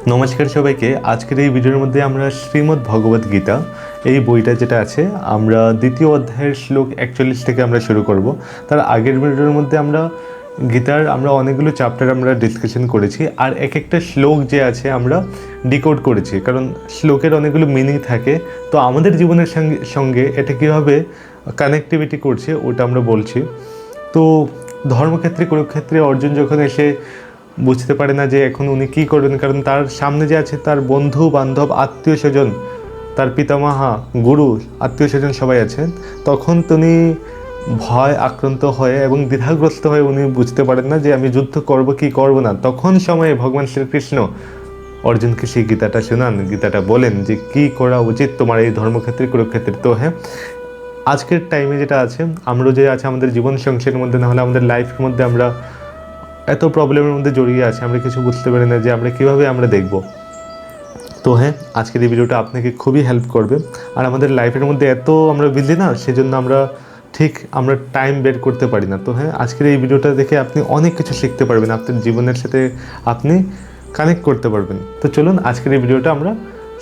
নমস্কার সবাইকে। আজকের এই ভিডিওর মধ্যে আমরা শ্রীমদ্ ভগবদ গীতা এই বইটা যেটা আছে আমরা দ্বিতীয় অধ্যায়ের শ্লোক 41 থেকে আমরা শুরু করব। তার আগের ভিডিওর মধ্যে আমরা গীতার অনেকগুলো চ্যাপ্টার আমরা ডিসকাশন করেছি, আর এক একটা শ্লোক যে আছে আমরা ডিকোড করেছি, কারণ শ্লোকের অনেকগুলো মিনিং থাকে। তো আমাদের জীবনের সঙ্গে এটা কীভাবে কানেক্টিভিটি করছে ওটা আমরা বলছি। তো ধর্মক্ষেত্রে কুরুক্ষেত্রে অর্জুন যখন এসে বুঝতে পারে না যে এখন উনি কী করবেন, কারণ তার সামনে যে আছে তার বন্ধু বান্ধব আত্মীয় স্বজন, তার পিতামাহা গুরু আত্মীয় স্বজন সবাই আছেন, তখন তিনি ভয় আক্রান্ত হয়ে এবং দ্বিধাগ্রস্ত হয়ে উনি বুঝতে পারেন না যে আমি যুদ্ধ করব কি করব না। তখন সময়ে ভগবান শ্রীকৃষ্ণ অর্জুনকে সেই গীতাটা শোনান, গীতাটা বলেন যে কি করা উচিত তোমার এই ধর্মক্ষেত্রে কুরুক্ষেত্রে। তো হ্যাঁ, আজকের টাইমে যেটা আছে আমরা যে আছে আমাদের জীবন সংসারের মধ্যে, না হলে আমাদের লাইফের মধ্যে আমরা এত প্রবলেমের মধ্যে জড়িয়ে আছে, আমরা কিছু বুঝতে পারি না যে আমরা কীভাবে আমরা দেখব। তো হ্যাঁ, আজকের এই ভিডিওটা আপনাকে খুবই হেল্প করবে। আর আমাদের লাইফের মধ্যে এত আমরা বিজি না, সেজন্য আমরা টাইম বের করতে পারি না। তো হ্যাঁ, আজকের এই ভিডিওটা দেখে আপনি অনেক কিছু শিখতে পারবেন, আপনার জীবনের সাথে আপনি কানেক্ট করতে পারবেন। তো চলুন আজকের এই ভিডিওটা আমরা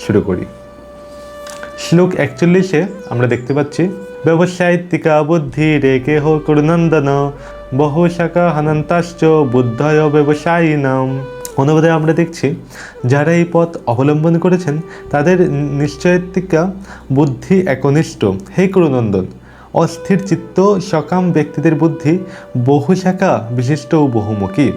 শুরু করি। শ্লোক 41-এ আমরা দেখতে পাচ্ছি, ব্যবসায়িকা বুদ্ধি রেখে হো করুনন্দন বহু শাখা হনন্তাশ্চ বুদ্ধয় ব্যবসায়িনাম। অনুবাদে আমরা দেখছি, যারা এই পথ অবলম্বন করেছেন তাদের নিশ্চয়িকা বুদ্ধি একনিষ্ঠ। হে করুনন্দন, অস্থির চিত্ত সকাম ব্যক্তিদের বুদ্ধি বহু শাখা বিশিষ্ট ও বহুমুখী।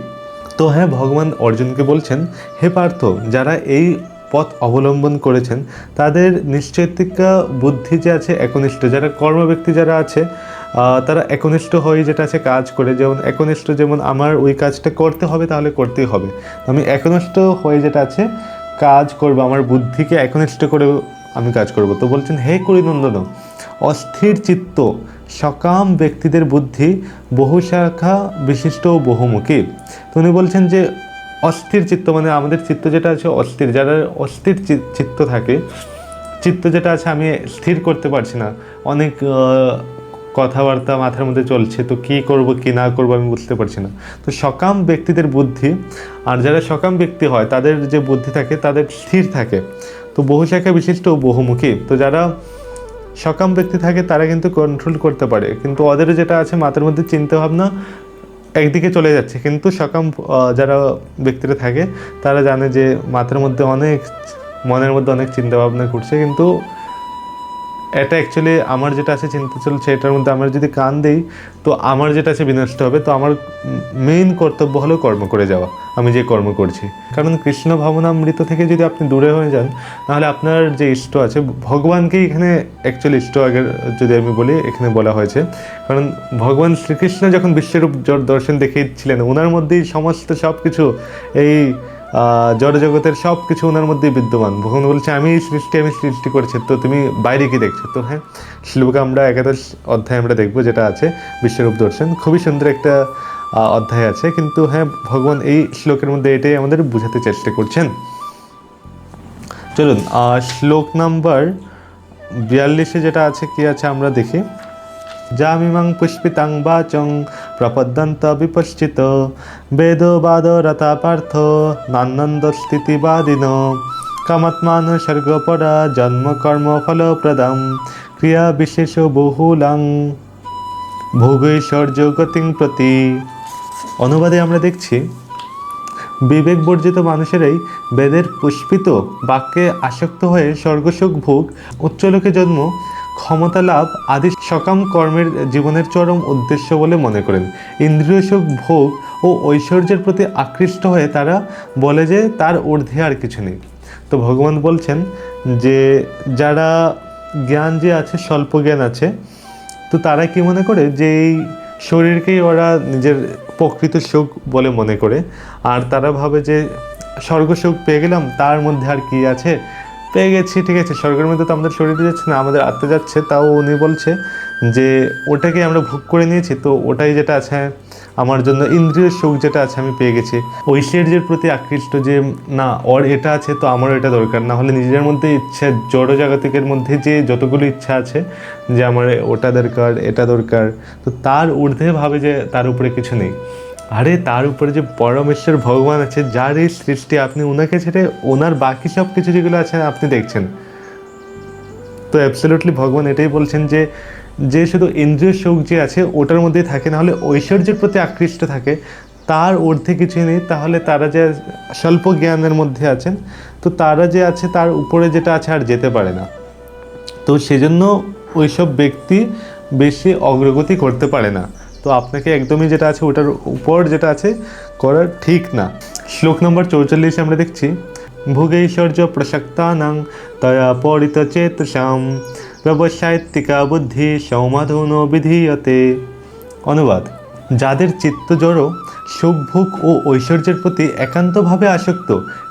তো হ্যাঁ, ভগবান অর্জুনকে বলছেন, হে পার্থ, যারা এই পথ অবলম্বন করেছেন তাদের নিশ্চয়িকা বুদ্ধি যে আছে একনিষ্ঠ। যারা কর্ম ব্যক্তি যারা আছে তারা একনিষ্ঠ হয়ে যেটা আছে কাজ করে, যেমন একনিষ্ঠ, যেমন আমার ওই কাজটা করতে হবে তাহলে করতেই হবে, আমি একনিষ্ঠ হয়ে যেটা আছে কাজ করব, আমার বুদ্ধিকে একনিষ্ঠ করে আমি কাজ করব। তো বলছেন, হে করিনন্দন, অস্থির চিত্ত সকাম ব্যক্তিদের বুদ্ধি বহু শাখা বিশিষ্ট ও বহুমুখী। তো উনি বলছেন যে অস্থির চিত্ত মানে আমাদের চিত্ত যেটা আছে অস্থির, যারা অস্থির চিত্ত থাকে, চিত্ত যেটা আছে আমি স্থির করতে পারছি না, অনেক কথাবার্তা মাথার মধ্যে চলছে, তো কী করব কি না করব আমি বুঝতে পারছি না। তো সকাম ব্যক্তিদের বুদ্ধি, আর যারা সকাম ব্যক্তি হয় তাদের যে বুদ্ধি থাকে তাদের স্থির থাকে। তো বহু শাখা বিশিষ্ট ও বহুমুখী। তো যারা সকাম ব্যক্তি থাকে তারা কিন্তু কন্ট্রোল করতে পারে, কিন্তু ওদের যেটা আছে মাথার মধ্যে চিন্তাভাবনা একদিকে চলে যাচ্ছে। কিন্তু সকাম যারা ব্যক্তিরা থাকে তারা জানে যে মাথার মধ্যে মনের মধ্যে অনেক চিন্তাভাবনা ঘুরছে, কিন্তু এটা অ্যাকচুয়ালি আমার যেটা আছে চিন্তা চলছে এটার মধ্যে আমরা যদি কান দিই তো আমার যেটা আছে বিনষ্ট হবে। তো আমার মেইন কর্তব্য হলো কর্ম করে যাওয়া, আমি যে কর্ম করছি। কারণ কৃষ্ণ ভাবনামৃত থেকে যদি আপনি দূরে হয়ে যান, তাহলে আপনার যে ইষ্ট আছে ভগবানকেই এখানে অ্যাকচুয়ালি ইষ্ট আগের যদি আমি বলি এখানে বলা হয়েছে। কারণ ভগবান শ্রীকৃষ্ণ যখন বিশ্বরূপ দর্শন দেখিয়েছিলেন, ওনার মধ্যেই সমস্ত সব কিছু এই জড়জগতের সব কিছু ওনার মধ্যেই বিদ্যমান। ভগবান বলছে আমি সৃষ্টি করেছি, তো তুমি বাইরে কি দেখছো। তো হ্যাঁ, শ্লোকে আমরা 11 অধ্যায় আমরা দেখবো যেটা আছে বিশ্বরূপ দর্শন, খুবই সুন্দর একটা অধ্যায় আছে। কিন্তু হ্যাঁ, ভগবান এই শ্লোকের মধ্যে এটাই আমাদের বোঝাতে চেষ্টা করছেন। চলুন শ্লোক নাম্বার 42-এ যেটা আছে কি আছে আমরা দেখি, যামিমাং পুষ্পিতাং বাচং প্রপদ্যন্ত বিপশ্চিত বেদবাদ রতা পার্থ নানন্দ স্থিতিবাদিন কামাত্মান স্বর্গপরা জন্ম কর্ম ফলপ্রদম ক্রিয়া বিশেষ বহুলাং ভোগৈশ্বর্য গতিং প্রতি। অনুবাদে আমরা দেখছি, বিবেক বর্জিত মানুষেরাই বেদের পুষ্পিত বাক্যে আসক্ত হয়ে স্বর্গসুখ ভোগ, উচ্চলোকে জন্ম, ক্ষমতা লাভ আদি সকাম কর্মের জীবনের চরম উদ্দেশ্য বলে মনে করেন। ইন্দ্রিয় সুখ ভোগ ও ঐশ্বর্যের প্রতি আকৃষ্ট হয়ে তারা বলে যে তার ঊর্ধ্বে আর কিছু নেই। তো ভগবান বলছেন যে যারা জ্ঞান যে আছে, স্বল্প জ্ঞান আছে, তো তারা কি মনে করে যে এই শরীরকেই ওরা নিজের প্রকৃত সুখ বলে মনে করে, আর তারা ভাবে যে স্বর্গসুখ পেয়ে গেলাম, তার মধ্যে আর কি আছে, পেয়ে গেছি, ঠিক আছে, স্বর্গের মধ্যে তো আমাদের শরীরে যাচ্ছে না, আমাদের আত্মা যাচ্ছে। তাও উনি বলছে যে ওটাকে আমরা ভোগ করে নিয়েছি, তো ওটাই যেটা আছে আমার জন্য ইন্দ্রিয় সুখ যেটা আছে আমি পেয়ে গেছি। ঐশ্বর্যের প্রতি আকৃষ্ট যে না ওর এটা আছে তো আমারও এটা দরকার, না হলে নিজের মধ্যে ইচ্ছা, জড় জাগতিকের মধ্যে যে যতগুলো ইচ্ছা আছে যে আমার ওটা দরকার এটা দরকার, তো তার ঊর্ধ্বে ভাবে যে তার উপরে কিছু নেই। আরে তার উপরে যে পরমেশ্বর ভগবান আছে, যার এই সৃষ্টি, আপনি ওনাকে ছেড়ে ওনার বাকি সব কিছু যেগুলো আছে আপনি দেখছেন। তো অ্যাবসলিউটলি ভগবান এটাই বলছেন যে যে শুধু ইন্দ্রিয় সুখ যে আছে ওটার মধ্যেই থাকে, নাহলে ঐশ্বর্যের প্রতি আকৃষ্ট থাকে, তার ঊর্ধ্বে কিছুই নেই। তাহলে তারা যে স্বল্প জ্ঞানের মধ্যে আছেন, তো তারা যে আছে তার উপরে যেটা আছে আর যেতে পারে না। তো সেজন্য ওইসব ব্যক্তি বেশি অগ্রগতি করতে পারে না। তো আপনাকে একদমই যেটা আছে ওটার উপর যেটা আছে করা ঠিক না। শ্লোক নম্বর 44 আমরা দেখছি, ভোগৈশ্বর্য প্রসক্তানাং তয়া পরিতচেতসাম ব্যবসায়িকা বুদ্ধি সৌমাধনো বিধীয়তে। অনুবাদ, যাদের চিত্ত জড়ো সুখ ভোগ ও ঐশ্বর্যের প্রতি একান্তভাবে আসক্ত,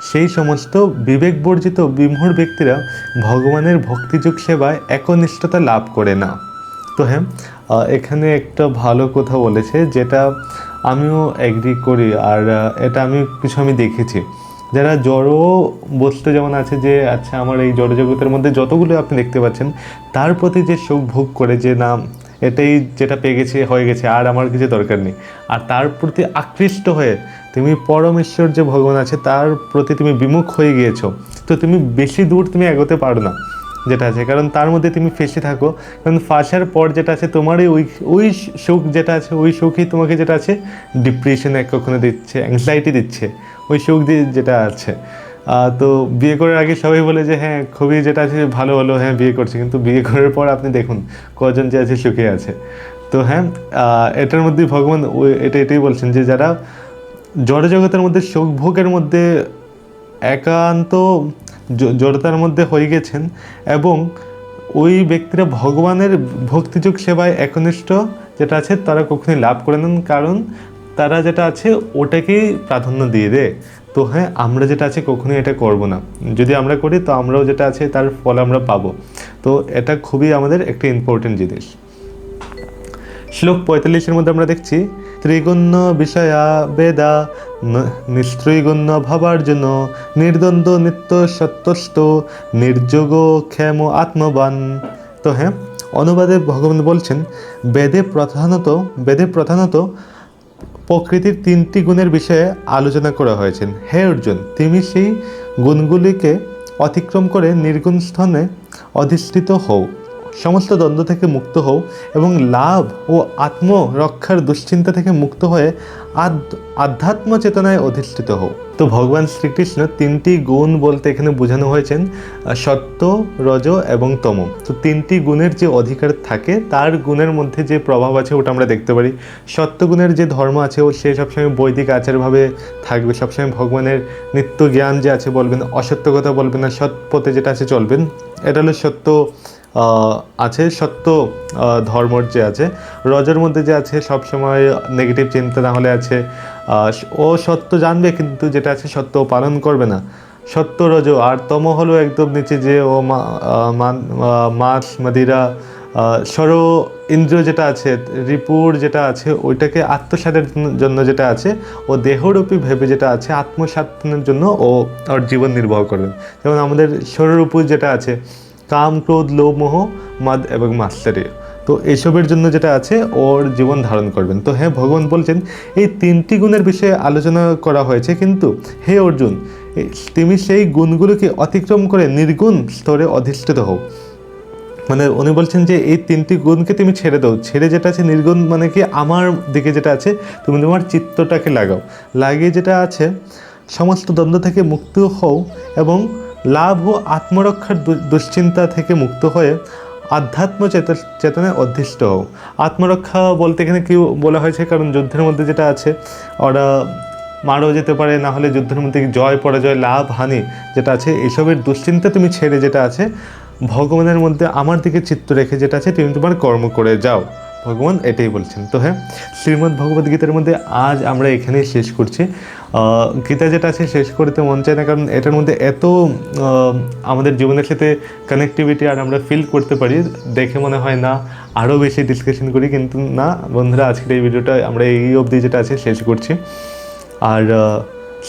সেই সমস্ত বিবেকবর্জিত বিমূঢ় ব্যক্তিরা ভগবানের ভক্তিযোগ সেবায় একনিষ্ঠতা লাভ করে না। তো হ্যাঁ, এখানে একটা ভালো কথা বলেছে, যেটা আমিও এগ্রি করি, আর এটা আমি দেখেছি। যারা জড় বস্তু যেমন আছে, যে আচ্ছা আমার এই জড় জগতের মধ্যে যতগুলো আপনি দেখতে পাচ্ছেন, তার প্রতি যে সুখ ভোগ করে, যে না এটাই যেটা পেয়ে গেছে হয়ে গেছে, আর আমার কিছু দরকার নেই, আর তার প্রতি আকৃষ্ট হয়ে তুমি পরমেশ্বর যে ভগবান আছে তার প্রতি তুমি বিমুখ হয়ে গিয়েছো, তো তুমি বেশি দূর তুমি এগোতে পারো না যেটা আছে, কারণ তার মধ্যে তুমি ফেসে থাকো। কারণ ফাঁসার পর যেটা আছে তোমারই ওই সুখ যেটা আছে, ওই সুখই তোমাকে যেটা আছে ডিপ্রেশন এক কখনো দিচ্ছে, অ্যাংজাইটি দিচ্ছে, ওই সুখ দিয়ে যেটা আছে। তো বিয়ে করার আগে সবাই বলে যে হ্যাঁ খুবই যেটা আছে ভালো হলো, হ্যাঁ বিয়ে করছে, কিন্তু বিয়ে করার পর আপনি দেখুন কজন যে আছে সুখে আছে। তো হ্যাঁ, এটার মধ্যে ভগবান এটাই বলছেন যে যারা জড়জগতের মধ্যে সুখ ভোগের মধ্যে একান্ত জড়তার মধ্যে হয়ে গেছেন, এবং ওই ব্যক্তিরা ভগবানের ভক্তিযোগ সেবায় একনিষ্ঠ যেটা আছে তারা কখনোই লাভ করে নেন, কারণ তারা যেটা আছে ওটাকেই প্রাধান্য দিয়ে দেয়। তো হ্যাঁ, আমরা যেটা আছে কখনোই এটা করব না, যদি আমরা করি তো আমরাও যেটা আছে তার ফল আমরা পাবো। তো এটা খুবই আমাদের একটা ইম্পর্টেন্ট জিনিস। শ্লোক 45-এর মধ্যে আমরা দেখছি, ত্রিগুণ্য বিষয়া বেদা নিস্ত্রৈগুণ্য ভাবার্জুন নির্দ্বন্দ্ব নিত্য সত্যস্থ নির্যোগ ক্ষেম আত্মবান। তো হ্যাঁ, অনুবাদে ভগবান বলছেন, বেদে প্রধানত প্রকৃতির 3টি গুণের বিষয়ে আলোচনা করা হয়েছে। হে অর্জুন, তুমি সেই গুণগুলিকে অতিক্রম করে নির্গুণ স্থানে অধিষ্ঠিত হও, সমস্ত দ্বন্দ্ব থেকে মুক্ত হও, এবং লাভ ও আত্মরক্ষার দুশ্চিন্তা থেকে মুক্ত হয়ে আধ্যাত্ম চেতনায় অধিষ্ঠিত হও। তো ভগবান শ্রীকৃষ্ণ 3টি গুণ বলতে এখানে বোঝানো হয়েছেন সত্য, রজ এবং তম। তো 3টি গুণের যে অধিকার থাকে, তার গুণের মধ্যে যে প্রভাব আছে ওটা আমরা দেখতে পারি। সত্য গুণের যে ধর্ম আছে ও সে সবসময় বৈদিক আচারভাবে থাকবে, সবসময় ভগবানের নিত্য জ্ঞান যে আছে বলবেন, অসত্য কথা বলবেন না, সৎ পথে যেটা আছে চলবেন, এটা হলো সত্য আছে, সত্য ধর্মর যে আছে। রজের মধ্যে যে আছে সবসময় নেগেটিভ চিন্তা, না হলে আছে ও সত্য জানবে কিন্তু যেটা আছে সত্য পালন করবে না, সত্য রজ। আর তম হলো একদম নিচে, যে ও মাছ মাদিরা সর ইন্দ্রিয় যেটা আছে, রিপুর যেটা আছে ওইটাকে আত্মসাতের জন্য যেটা আছে, ও দেহরূপী ভেবে যেটা আছে আত্মসাতের জন্য ওর জীবন নির্বাহ করবেন। যেমন আমাদের স্বরূপুর যেটা আছে কাম, ক্রোধ, লোভ, মোহ, মাদ এবং মাৎসর্য, তো এইসবের জন্য যেটা আছে ওর জীবন ধারণ করবেন। তো হ্যাঁ, ভগবান বলছেন এই 3টি গুণের বিষয়ে আলোচনা করা হয়েছে, কিন্তু হে অর্জুন, তুমি সেই গুণগুলোকে অতিক্রম করে নির্গুণ স্তরে অধিষ্ঠিত হও। মানে উনি বলছেন যে এই 3টি গুণকে তুমি ছেড়ে দাও, ছেড়ে যেটা আছে নির্গুণ, মানে কি আমার দিকে যেটা আছে তুমি তোমার চিত্তটাকে লাগিয়ে যেটা আছে সমস্ত দ্বন্দ্ব থেকে মুক্ত হও, এবং লাভ ও আত্মরক্ষার দুশ্চিন্তা থেকে মুক্ত হয়ে আধ্যাত্ম চেতনায় অধিষ্ঠিত হও। আত্মরক্ষা বলতে এখানে কি বলা হয়েছে, কারণ যুদ্ধের মধ্যে যেটা আছে ওরা মারও যেতে পারে, না হলে যুদ্ধের মধ্যে জয় পরাজয় লাভ হানি যেটা আছে এইসবের দুশ্চিন্তা তুমি ছেড়ে যেটা আছে ভগবানের মধ্যে আমার দিকে চিত্ত রেখে যেটা আছে তুমি তোমার কর্ম করে যাও, ভগবান এটাই বলছেন। তো হ্যাঁ, শ্রীমদ্ ভগবদ গীতার মধ্যে আজ আমরা এখানেই শেষ করছি। গীতা যেটা আছে শেষ করতে মন চায় না, কারণ এটার মধ্যে এত আমাদের জীবনের সাথে কানেক্টিভিটি আর আমরা ফিল করতে পারি, দেখে মনে হয় না আরও বেশি ডিসকাশন করি, কিন্তু না বন্ধুরা, আজকের এই ভিডিওটা আমরা এই অবধি যেটা আছে শেষ করছি। আর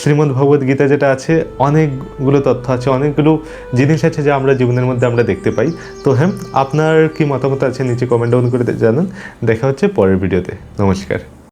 শ্রীমদ্ ভগবদ গীতা যেটা আছে অনেকগুলো তথ্য আছে, অনেকগুলো জিনিস আছে যা আমরা জীবনের মধ্যে আমরা দেখতে পাই। তো হ্যাঁ, আপনার কি মতামত আছে নিচে কমেন্ট ডাউন করে জানান। দেখা হচ্ছে পরের ভিডিওতে। নমস্কার।